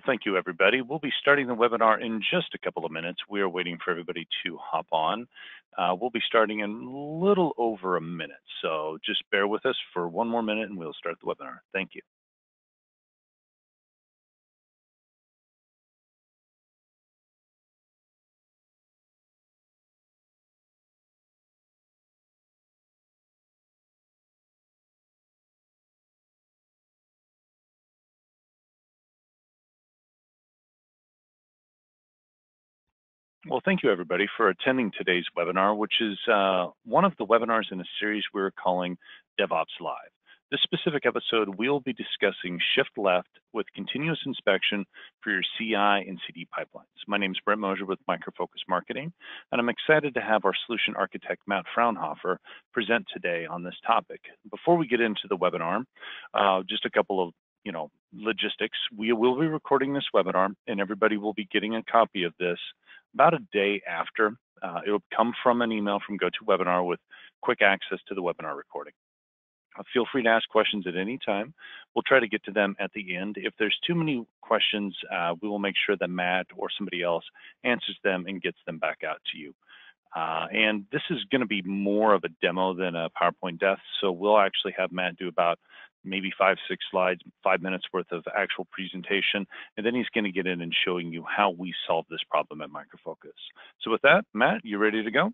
Thank you, everybody. We'll be starting the webinar in just a couple of minutes. We are waiting for everybody to hop on. We'll be starting in a little over a minute, so just bear with us for one more minute and we'll start the webinar. Thank you. Well, thank you, everybody, for attending today's webinar, which is one of the webinars in a series we're calling DevOps Live. This specific episode, we'll be discussing shift left with continuous inspection for your CI and CD pipelines. My name is Brent Mosier with Micro Focus Marketing, and I'm excited to have our solution architect, Matt Fraunhofer, present today on this topic. Before we get into the webinar, just a couple of logistics. We will be recording this webinar, and everybody will be getting a copy of this about a day after. It'll come from an email from GoToWebinar with quick access to the webinar recording. Feel free to ask questions at any time. We'll try to get to them at the end. If there's too many questions, we will make sure that Matt or somebody else answers them and gets them back out to you. And this is going to be more of a demo than a PowerPoint death, so we'll actually have Matt do about maybe 5-6 slides, 5 minutes worth of actual presentation, and then he's going to get in and showing you how we solve this problem at Micro Focus. So with that, Matt, you ready to go?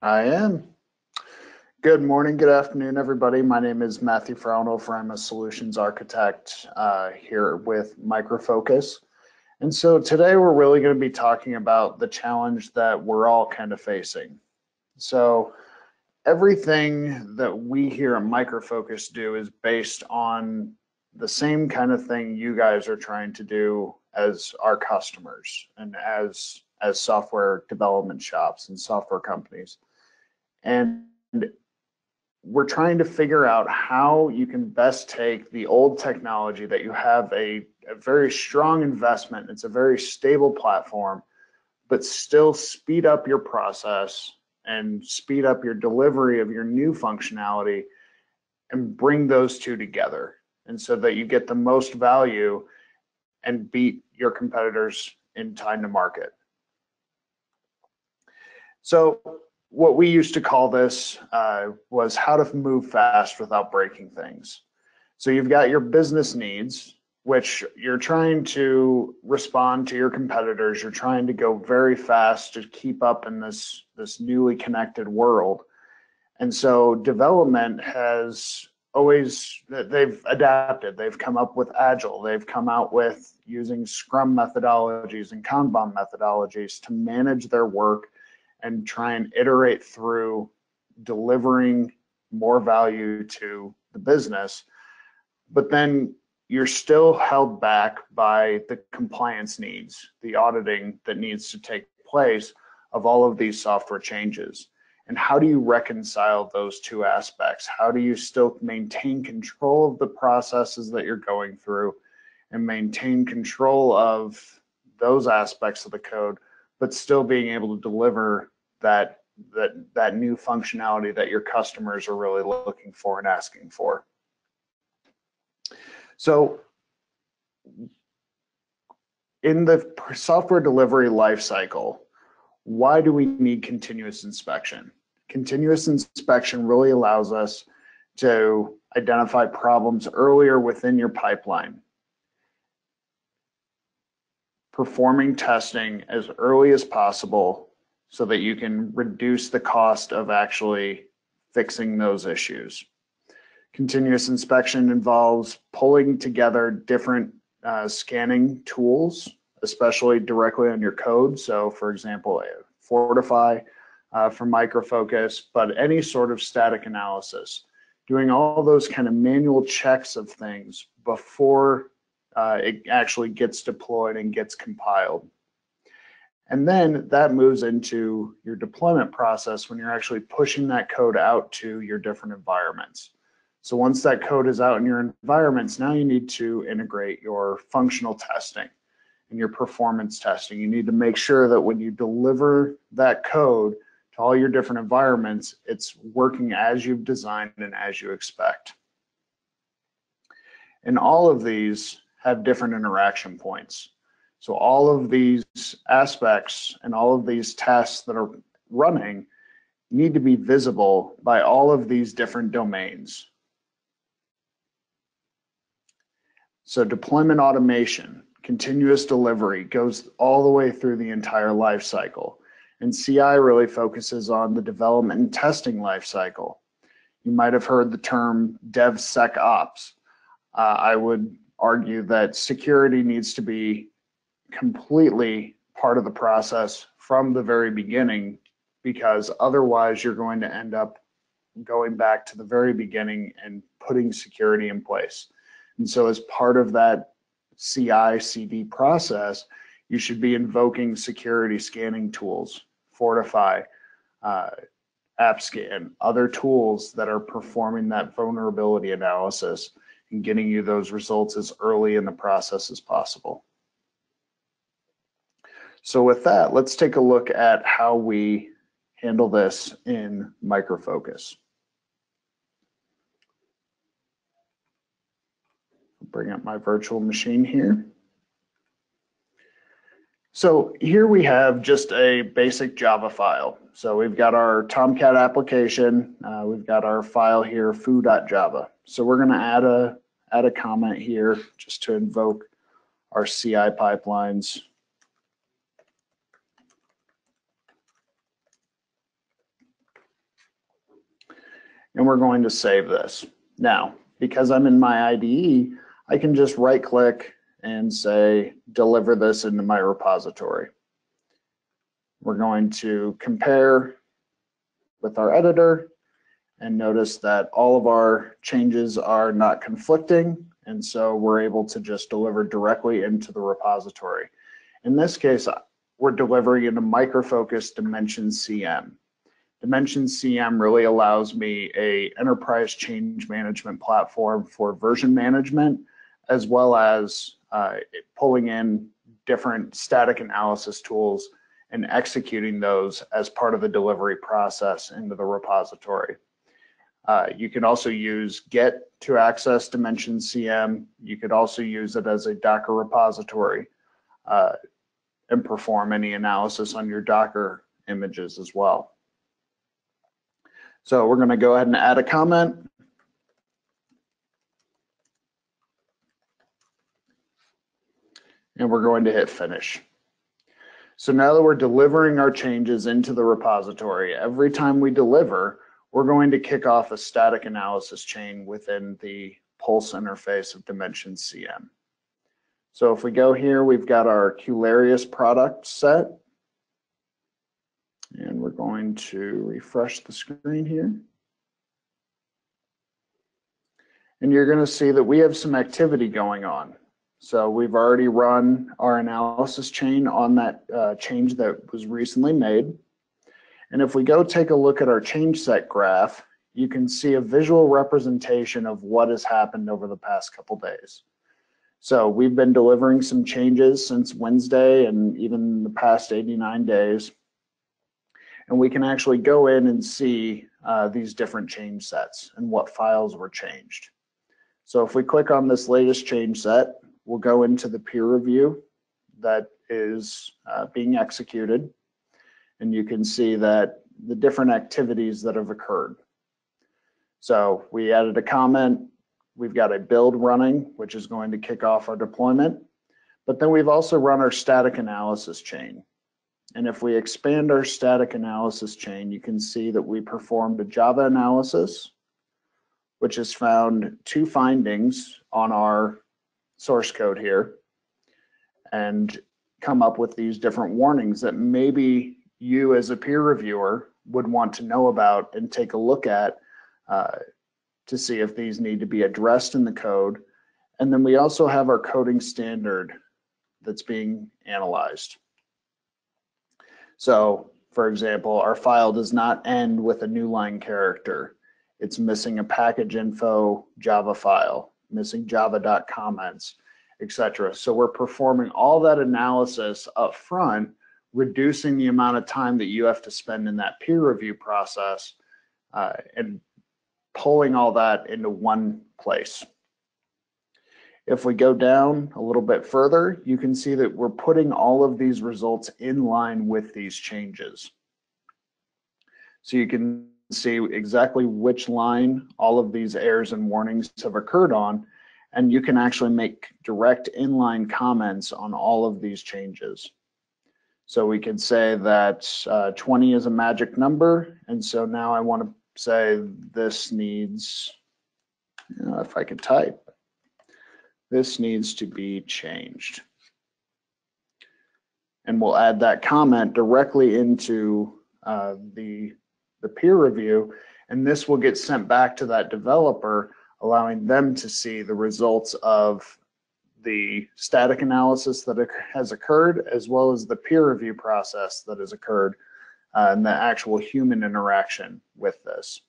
I am. Good morning, good afternoon, everybody. My name is Matthew Fraunhofer. I'm a solutions architect here with Micro Focus. And so today we're really going to be talking about the challenge that we're all kind of facing. So everything that we here at Micro Focus do is based on the same kind of thing you guys are trying to do as our customers and as software development shops and software companies. And we're trying to figure out how you can best take the old technology that you have a very strong investment, it's a very stable platform, but still speed up your process and speed up your delivery of your new functionality and bring those two together. And so that you get the most value and beat your competitors in time to market. So what we used to call this was how to move fast without breaking things. So you've got your business needs, which you're trying to respond to your competitors. You're trying to go very fast to keep up in this newly connected world. And so development has always, they've adapted. They've come up with Agile. They've come out with using Scrum methodologies and Kanban methodologies to manage their work and try and iterate through delivering more value to the business. But then you're still held back by the compliance needs, the auditing that needs to take place of all of these software changes. And how do you reconcile those two aspects? How do you still maintain control of the processes that you're going through and maintain control of those aspects of the code, but still being able to deliver that new functionality that your customers are really looking for and asking for? So in the software delivery lifecycle, why do we need continuous inspection? Continuous inspection really allows us to identify problems earlier within your pipeline, performing testing as early as possible so that you can reduce the cost of actually fixing those issues. Continuous inspection involves pulling together different scanning tools, especially directly on your code. So for example, Fortify from Micro Focus, but any sort of static analysis, doing all those kind of manual checks of things before it actually gets deployed and gets compiled. And then that moves into your deployment process when you're actually pushing that code out to your different environments. So once that code is out in your environments, now you need to integrate your functional testing and your performance testing. You need to make sure that when you deliver that code to all your different environments, it's working as you've designed and as you expect. And all of these have different interaction points. So all of these aspects and all of these tests that are running need to be visible by all of these different domains. So deployment automation, continuous delivery goes all the way through the entire life cycle. And CI really focuses on the development and testing life cycle. You might have heard the term DevSecOps. I would argue that security needs to be completely part of the process from the very beginning, because otherwise you're going to end up going back to the very beginning and putting security in place. And so as part of that CI/CD process, you should be invoking security scanning tools, Fortify, AppScan, other tools that are performing that vulnerability analysis and getting you those results as early in the process as possible. So with that, let's take a look at how we handle this in Micro Focus. Bring up my virtual machine here. So here we have just a basic Java file. So we've got our Tomcat application. We've got our file here, foo.java. So we're going to add a comment here just to invoke our CI pipelines. And we're going to save this. Now, because I'm in my IDE, I can just right click and say, deliver this into my repository. We're going to compare with our editor and notice that all of our changes are not conflicting. And so we're able to just deliver directly into the repository. In this case, we're delivering into Micro Focus Dimension CM. Dimension CM really allows me an enterprise change management platform for version management, as well as pulling in different static analysis tools and executing those as part of the delivery process into the repository. You can also use Git to access Dimension CM. You could also use it as a Docker repository and perform any analysis on your Docker images as well. So we're going to go ahead and add a comment. And we're going to hit finish. So now that we're delivering our changes into the repository, every time we deliver, we're going to kick off a static analysis chain within the Pulse interface of Dimension CM. So if we go here, we've got our Qlarious product set. And we're going to refresh the screen here. And you're going to see that we have some activity going on. So we've already run our analysis chain on that change that was recently made. And if we go take a look at our change set graph, you can see a visual representation of what has happened over the past couple days. So we've been delivering some changes since Wednesday and even the past 89 days. And we can actually go in and see these different change sets and what files were changed. So if we click on this latest change set, we'll go into the peer review that is being executed. And you can see that the different activities that have occurred. So we added a comment. We've got a build running, which is going to kick off our deployment. But then we've also run our static analysis chain. And if we expand our static analysis chain, you can see that we performed a Java analysis, which has found two findings on our source code here and come up with these different warnings that maybe you as a peer reviewer would want to know about and take a look at to see if these need to be addressed in the code. And then we also have our coding standard that's being analyzed. So, for example, our file does not end with a new line character. It's missing a package info Java file, missing java.comments, etc. So we're performing all that analysis up front, reducing the amount of time that you have to spend in that peer review process and pulling all that into one place. If we go down a little bit further, you can see that we're putting all of these results in line with these changes. So you can see exactly which line all of these errors and warnings have occurred on, and you can actually make direct inline comments on all of these changes. So we could say that 20 is a magic number, and so now I want to say this needs, if I could type, this needs to be changed. And we'll add that comment directly into the peer review, and this will get sent back to that developer, allowing them to see the results of the static analysis that has occurred, as well as the peer review process that has occurred, and the actual human interaction with this.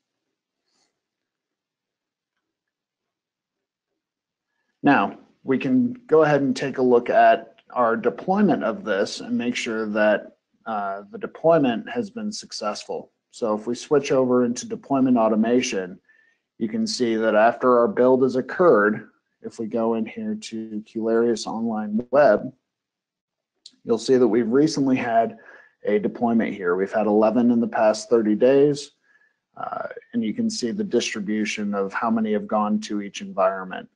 Now, we can go ahead and take a look at our deployment of this and make sure that the deployment has been successful. So if we switch over into deployment automation, you can see that after our build has occurred, if we go in here to Qlarious Online Web, you'll see that we've recently had a deployment here. We've had 11 in the past 30 days, and you can see the distribution of how many have gone to each environment.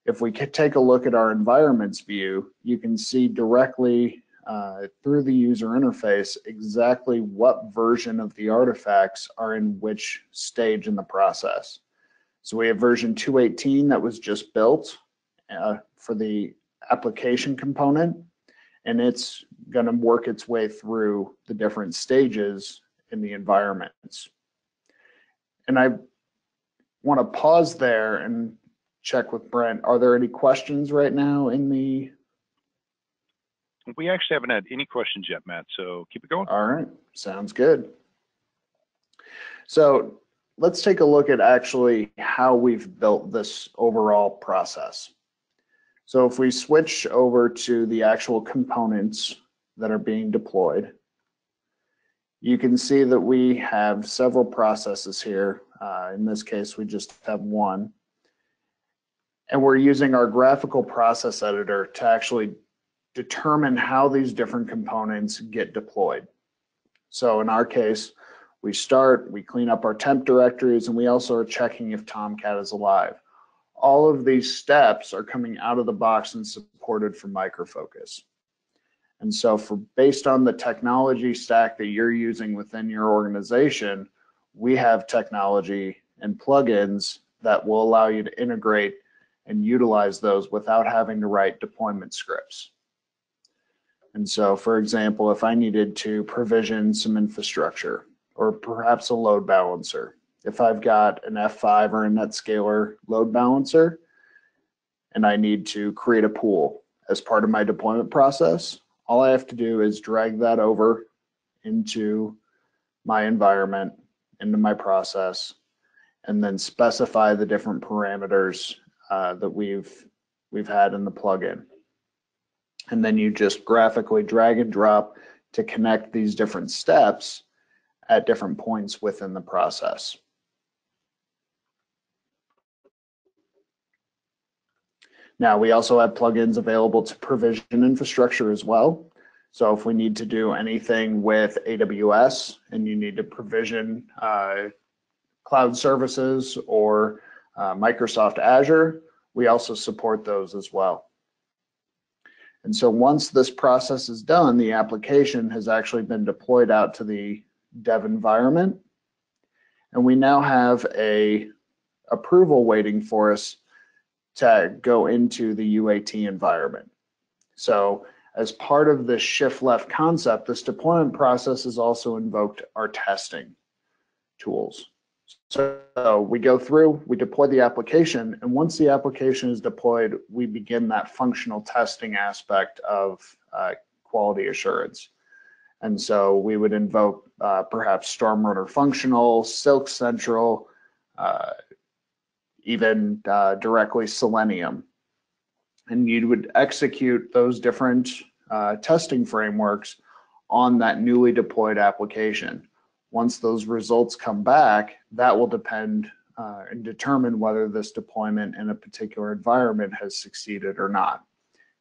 If we could take a look at our environments view, you can see directly through the user interface exactly what version of the artifacts are in which stage in the process. So we have version 218 that was just built for the application component, and it's going to work its way through the different stages in the environments. And I want to pause there and check with Brent. Are there any questions right now in the? We actually haven't had any questions yet, Matt, so keep it going. All right, sounds good. So let's take a look at actually how we've built this overall process. So if we switch over to the actual components that are being deployed, you can see that we have several processes here. In this case, we just have one. And we're using our graphical process editor to actually determine how these different components get deployed. So in our case, we start, we clean up our temp directories, and we also are checking if Tomcat is alive. All of these steps are coming out of the box and supported from Micro Focus. And so based on the technology stack that you're using within your organization, we have technology and plugins that will allow you to integrate and utilize those without having to write deployment scripts. And so, for example, if I needed to provision some infrastructure or perhaps a load balancer, if I've got an F5 or a NetScaler load balancer and I need to create a pool as part of my deployment process, all I have to do is drag that over into my environment, into my process, and then specify the different parameters that we've had in the plugin. And then you just graphically drag and drop to connect these different steps at different points within the process. Now, we also have plugins available to provision infrastructure as well. So if we need to do anything with AWS and you need to provision cloud services or Microsoft Azure, we also support those as well. And so once this process is done, the application has actually been deployed out to the dev environment. And we now have a approval waiting for us to go into the UAT environment. So as part of this shift left concept, this deployment process has also invoked our testing tools. So we go through, we deploy the application, and once the application is deployed, we begin that functional testing aspect of quality assurance. And so we would invoke perhaps StormRunner Functional, Silk Central, even directly Selenium. And you would execute those different testing frameworks on that newly deployed application. Once those results come back, that will depend and determine whether this deployment in a particular environment has succeeded or not.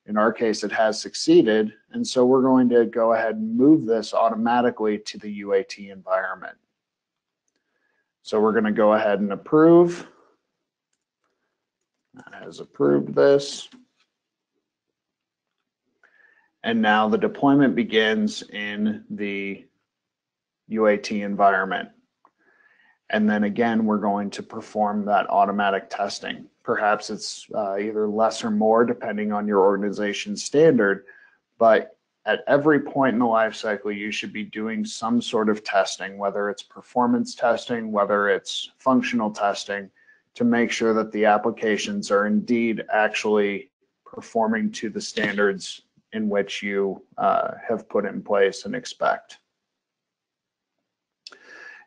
In our case, it has succeeded, and so we're going to go ahead and move this automatically to the UAT environment. So we're going to go ahead and approve. That has approved this. And now the deployment begins in the UAT environment. And then again, we're going to perform that automatic testing. Perhaps it's either less or more depending on your organization's standard, but at every point in the life cycle, you should be doing some sort of testing, whether it's performance testing, whether it's functional testing, to make sure that the applications are indeed actually performing to the standards in which you have put in place and expect.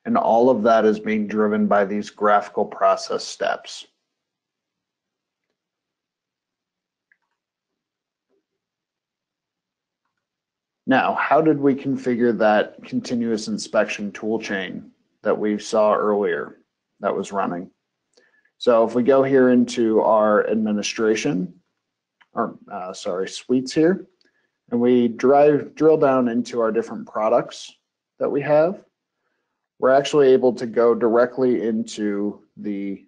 And all of that is being driven by these graphical process steps. Now, how did we configure that continuous inspection toolchain that we saw earlier that was running? So if we go here into our administration, or suites here, and we drill down into our different products that we have, we're actually able to go directly into the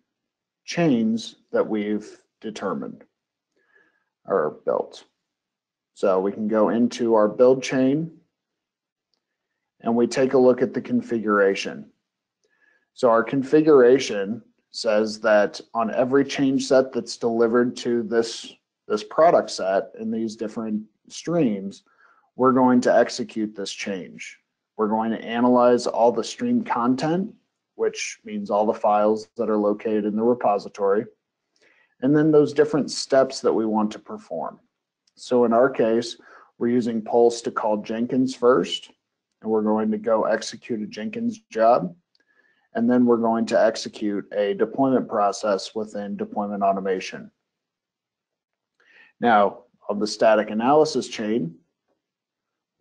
chains that we've determined or built. So we can go into our build chain and we take a look at the configuration. So our configuration says that on every change set that's delivered to this product set in these different streams, we're going to execute this change. We're going to analyze all the stream content, which means all the files that are located in the repository, and then those different steps that we want to perform. So in our case, we're using Pulse to call Jenkins first, and we're going to go execute a Jenkins job, and then we're going to execute a deployment process within deployment automation. Now, of the static analysis chain,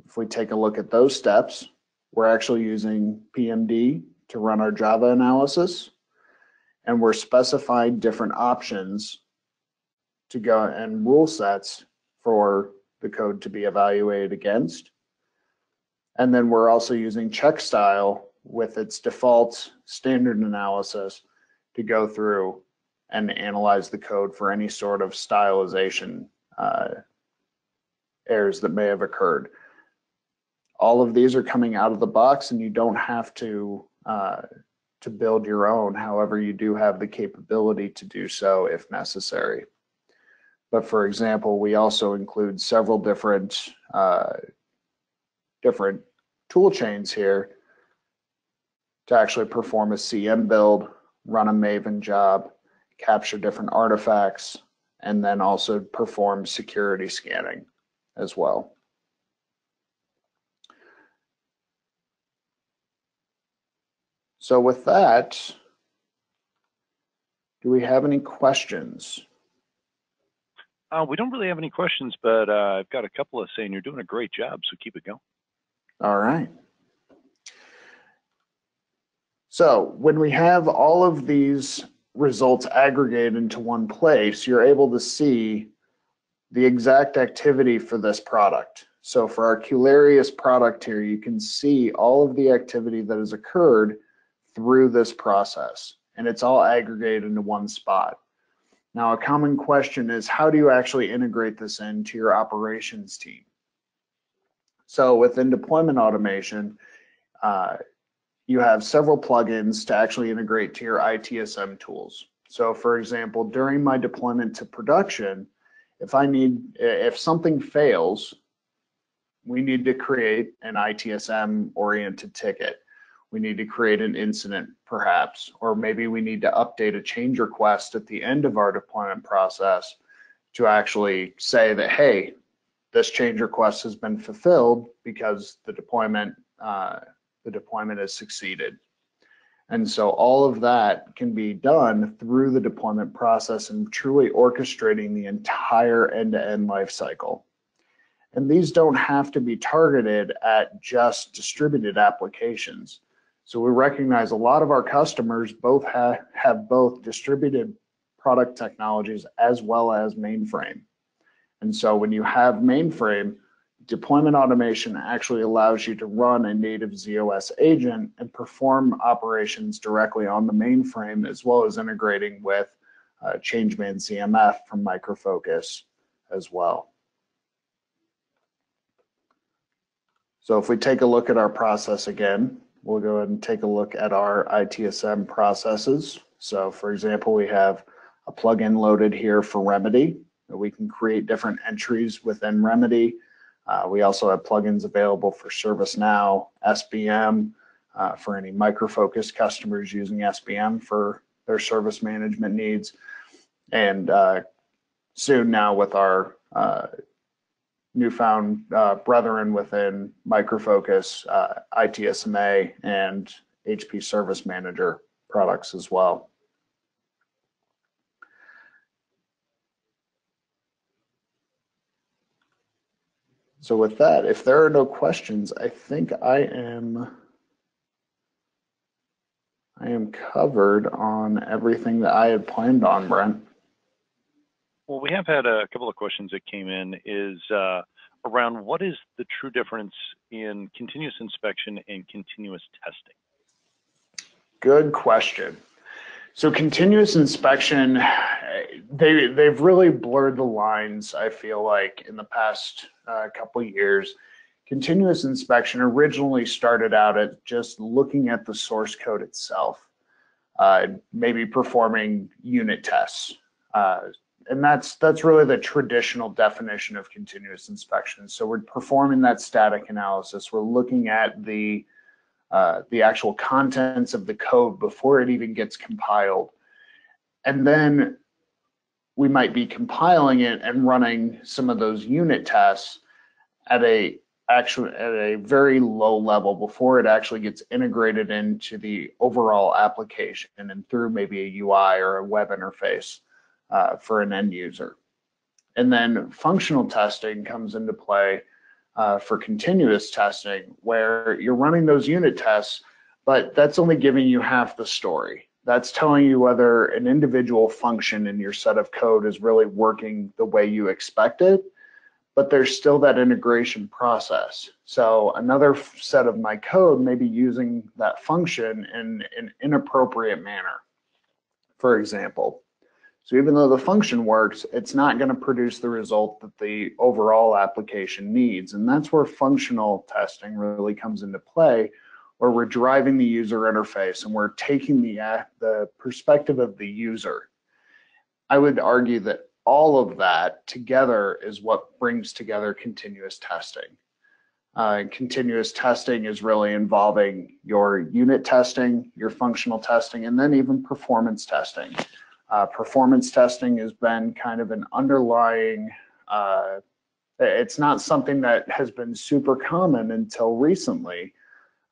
if we take a look at those steps, we're actually using PMD to run our Java analysis, and we're specifying different options to go and rule sets for the code to be evaluated against. And then we're also using check style with its default standard analysis to go through and analyze the code for any sort of stylization errors that may have occurred. All of these are coming out of the box, and you don't have to build your own. However, you do have the capability to do so if necessary. But for example, we also include several different tool chains here to actually perform a CM build, run a Maven job, capture different artifacts, and then also perform security scanning as well. So with that, do we have any questions? We don't really have any questions, but I've got a couple of saying you're doing a great job, so keep it going. All right. So when we have all of these results aggregated into one place, you're able to see the exact activity for this product. So for our Cularius product here, you can see all of the activity that has occurred through this process, and it's all aggregated into one spot. Now, a common question is, how do you actually integrate this into your operations team? So within deployment automation, you have several plugins to actually integrate to your ITSM tools. So for example, during my deployment to production, if something fails, we need to create an ITSM oriented ticket. We need to create an incident perhaps, or maybe we need to update a change request at the end of our deployment process to actually say that, hey, this change request has been fulfilled because the deployment has succeeded. And so all of that can be done through the deployment process and truly orchestrating the entire end-to-end life cycle. And these don't have to be targeted at just distributed applications. So we recognize a lot of our customers both have both distributed product technologies as well as mainframe. And so when you have mainframe, deployment automation actually allows you to run a native z/OS agent and perform operations directly on the mainframe, as well as integrating with ChangeMan CMF from Micro Focus as well. So if we take a look at our process again, we'll go ahead and take a look at our ITSM processes. So for example, we have a plugin loaded here for Remedy. We can create different entries within Remedy. We also have plugins available for ServiceNow, SBM, for any Micro Focus customers using SBM for their service management needs. And soon now with our newfound brethren within Micro Focus, ITSMA, and HP Service Manager products as well. So with that, if there are no questions, I think I am covered on everything that I had planned on, Brent. Well, we have had a couple of questions that came in around what is the true difference in continuous inspection and continuous testing? Good question. So continuous inspection, they've really blurred the lines, I feel like, in the past couple of years. Continuous inspection originally started out at just looking at the source code itself, maybe performing unit tests. And that's really the traditional definition of continuous inspection. So we're performing that static analysis. We're looking at the actual contents of the code before it even gets compiled. And then we might be compiling it and running some of those unit tests at a very low level before it actually gets integrated into the overall application and through maybe a UI or a web interface for an end user. And then functional testing comes into play for continuous testing, where you're running those unit tests, but that's only giving you half the story. That's telling you whether an individual function in your set of code is really working the way you expected, but there's still that integration process. So another set of my code may be using that function in an inappropriate manner, for example. So even though the function works, it's not going to produce the result that the overall application needs. And that's where functional testing really comes into play, where we're driving the user interface and we're taking the perspective of the user. I would argue that all of that together is what brings together continuous testing. Continuous testing is really involving your unit testing, your functional testing, and then even performance testing. Performance testing has been kind of an underlying, it's not something that has been super common until recently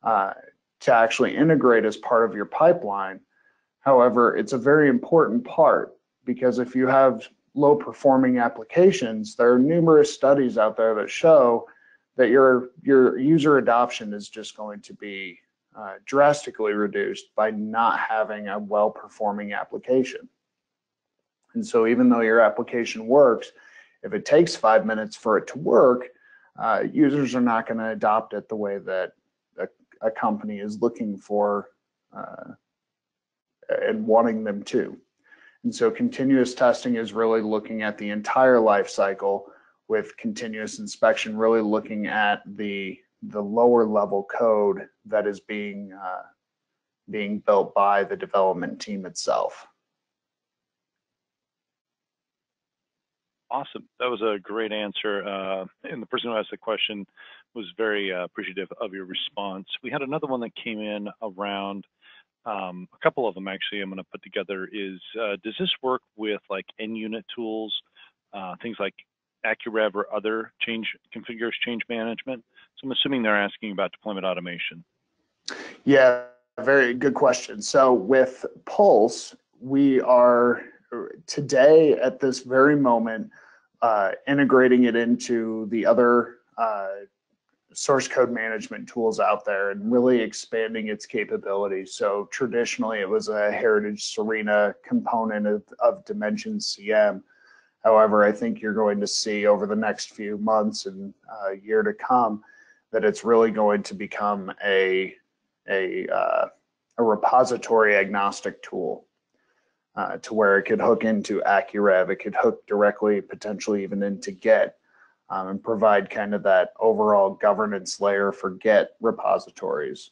to actually integrate as part of your pipeline. However, it's a very important part, because if you have low performing applications, there are numerous studies out there that show that your user adoption is just going to be drastically reduced by not having a well performing application. And so even though your application works, if it takes 5 minutes for it to work, users are not going to adopt it the way that a company is looking for and wanting them to. And so continuous testing is really looking at the entire life cycle, with continuous inspection really looking at the lower level code that is being built by the development team itself. Awesome. That was a great answer. And the person who asked the question was very appreciative of your response. We had another one that came in around a couple of them, actually, I'm going to put together is, does this work with like end unit tools, things like AccuRev or other configures change management? So I'm assuming they're asking about deployment automation. Yeah, very good question. So with Pulse, we are today at this very moment integrating it into the other source code management tools out there and really expanding its capabilities. So traditionally it was a Heritage Serena component of Dimension CM. However, I think you're going to see over the next few months and year to come that it's really going to become a repository agnostic tool to where it could hook into AccuRev, it could hook directly, potentially even into Git, and provide kind of that overall governance layer for Git repositories.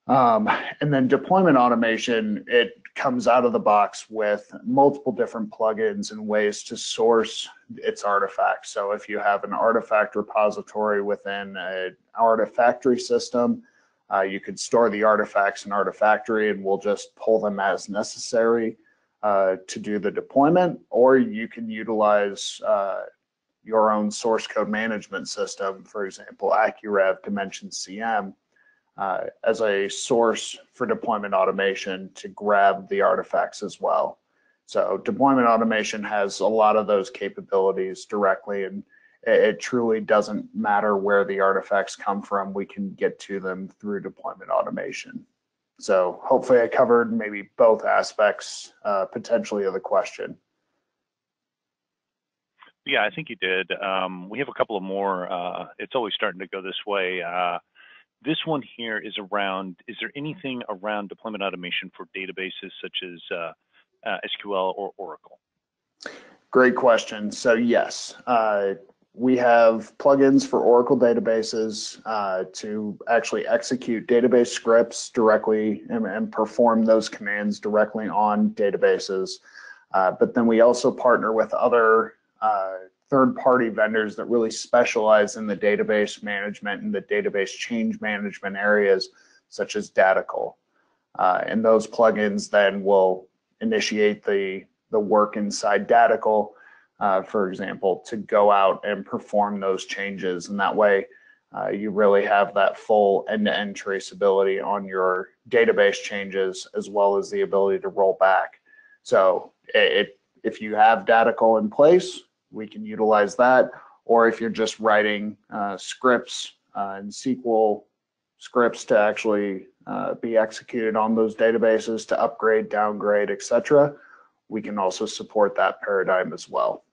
And then deployment automation, it comes out of the box with multiple different plugins and ways to source its artifacts. So if you have an artifact repository within an Artifactory system, you could store the artifacts in Artifactory and we'll just pull them as necessary to do the deployment, or you can utilize your own source code management system, for example, AccuRev, Dimension CM, as a source for deployment automation to grab the artifacts as well. So deployment automation has a lot of those capabilities directly, and it truly doesn't matter where the artifacts come from. We can get to them through deployment automation. So hopefully I covered maybe both aspects potentially of the question. Yeah, I think you did. We have a couple of more. It's always starting to go this way. This one here is around, is there anything around deployment automation for databases such as SQL or Oracle? Great question. So yes, we have plugins for Oracle databases to actually execute database scripts directly and perform those commands directly on databases. But then we also partner with other third-party vendors that really specialize in the database management and the database change management areas, such as Datacle. And those plugins then will initiate the work inside Datacle, for example, to go out and perform those changes. And that way, you really have that full end-to-end traceability on your database changes, as well as the ability to roll back. So if you have Datacle in place, we can utilize that. Or if you're just writing scripts and SQL scripts to actually be executed on those databases to upgrade, downgrade, etc., we can also support that paradigm as well.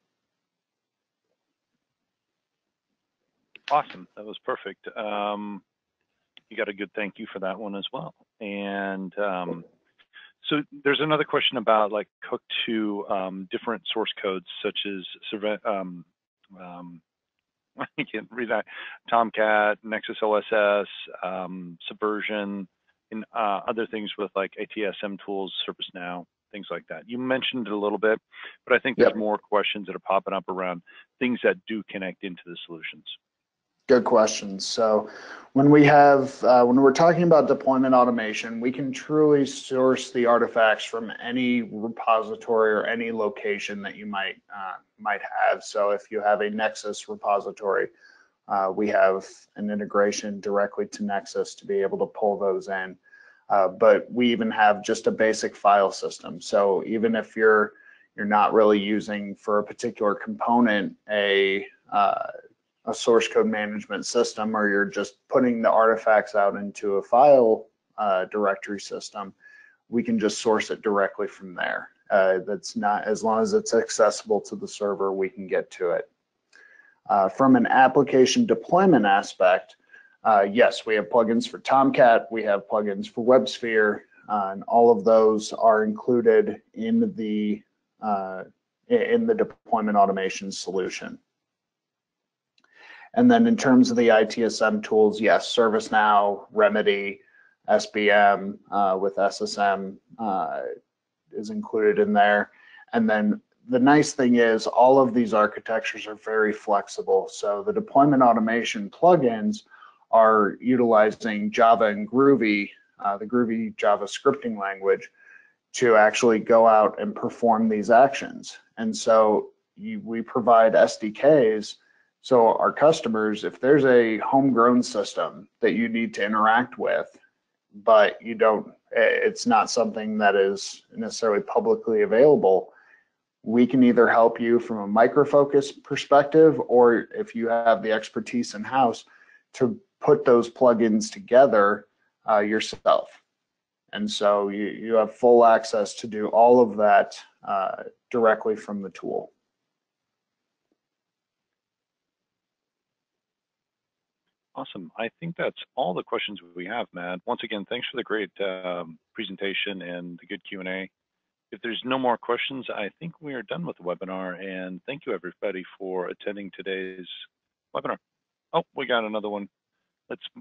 Awesome. That was perfect. You got a good thank you for that one as well. And so there's another question about like hook to different source codes such as I can't read that, Tomcat, Nexus OSS, Subversion, and other things with like ATSM tools, ServiceNow, things like that. You mentioned it a little bit, but I think there's more questions that are popping up around things that do connect into the solutions. Good questions. So when we're talking about deployment automation, we can truly source the artifacts from any repository or any location that you might have. So if you have a Nexus repository, we have an integration directly to Nexus to be able to pull those in. But we even have just a basic file system. So even if you're not really using for a particular component a source code management system, or you're just putting the artifacts out into a file directory system, we can just source it directly from there. That's not, as long as it's accessible to the server, we can get to it. From an application deployment aspect, yes, we have plugins for Tomcat, we have plugins for WebSphere, and all of those are included in the deployment automation solution. And then in terms of the ITSM tools, yes, ServiceNow, Remedy, SBM with SSM is included in there. And then the nice thing is all of these architectures are very flexible. So the deployment automation plugins are utilizing Java and Groovy, the Groovy Java scripting language, to actually go out and perform these actions. And so we provide SDKs. So our customers, if there's a homegrown system that you need to interact with, but it's not something that is necessarily publicly available, we can either help you from a Micro Focus perspective, or if you have the expertise in-house, to put those plugins together yourself. And so you have full access to do all of that directly from the tool. Awesome. I think that's all the questions we have, Matt. Once again, thanks for the great presentation and the good Q&A. If there's no more questions, I think we are done with the webinar, and thank you everybody for attending today's webinar. Oh, we got another one.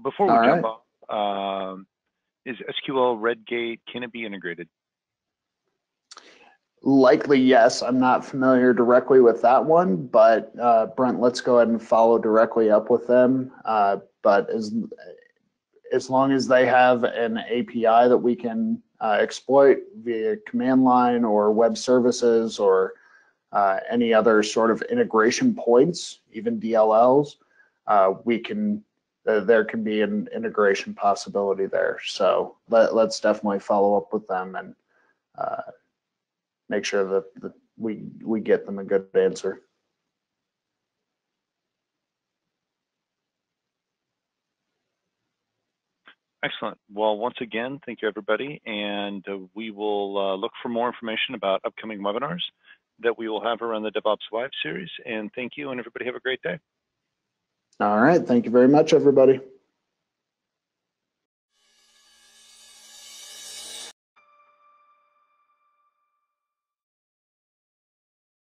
Before we jump off, is SQL Redgate, can it be integrated? Likely, yes. I'm not familiar directly with that one, but Brent, let's go ahead and follow directly up with them. But as long as they have an API that we can exploit via command line or web services or any other sort of integration points, even DLLs, there can be an integration possibility there. So let's definitely follow up with them and make sure that we get them a good answer. Excellent. Well, once again, thank you everybody, and we will look for more information about upcoming webinars that we will have around the DevOps Live series. And thank you, and everybody have a great day. All right. Thank you very much, everybody.